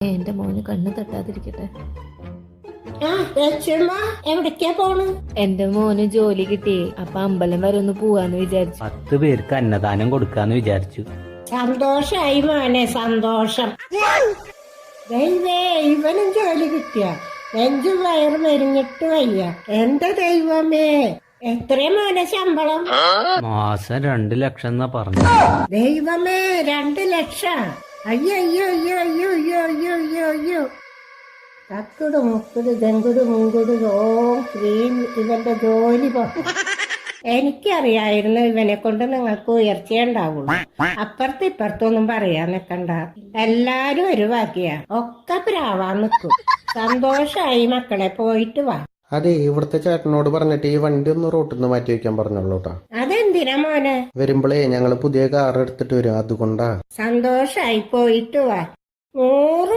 എന്റെ മോന് കണ്ണ് തട്ടാതിരിക്കട്ടെ. എവിടേക്കാ പോണ്? എന്റെ മോന് ജോലി കിട്ടി, അപ്പൊ അമ്പലം വരെ ഒന്ന് പോവാന്ന് വിചാരിച്ചു. 10 പേർക്ക് അന്നദാനം കൊടുക്കാന്ന് വിചാരിച്ചു. സന്തോഷായി മോനെ, സന്തോഷം. ദൈവേ, ഇവനും ജോലി കിട്ടിയ നെഞ്ചും വയറ് മെരിഞ്ഞിട്ട് വയ്യ. എന്റെ ദൈവമേ, എത്രയും മോനെ ശമ്പളം? മാസം 2 ലക്ഷം എന്നാ പറഞ്ഞു. ദൈവമേ, 2 ലക്ഷം! അയ്യോ അയ്യോ അയ്യോ അയ്യോ അയ്യോ അയ്യോ അയ്യോ അയ്യോ. തക്കുട് മുക്കുട് തെങ്കുട് മുങ്കുട് ഓം ക്രീം. ഇവന്റെ ജോലി എനിക്കറിയായിരുന്നു ഇവനെ കൊണ്ട് നിങ്ങൾക്ക് ഉയർച്ചയുണ്ടാവുള്ളൂ. അപ്പുറത്ത് ഇപ്പുറത്തൊന്നും പറയാൻ നിക്കണ്ട. എല്ലാരും ഒരു വാക്കിയാ, ഒക്കെ പ്രാവാൻ നിക്കും. സന്തോഷായി മക്കളെ, പോയിട്ട് വാ. അതെ, ഇവിടുത്തെ ചേട്ടനോട് പറഞ്ഞിട്ട് ഈ വണ്ടി ഒന്ന് റോട്ടിൽ നിന്ന് മാറ്റി വെക്കാൻ പറഞ്ഞോളൂ കേട്ടോ. അതെന്തിനാ മോനെ? വരുമ്പോഴേ ഞങ്ങള് പുതിയ കാർ എടുത്തിട്ട് വരും, അതുകൊണ്ടാ. സന്തോഷായി, പോയിട്ട് വാ. 100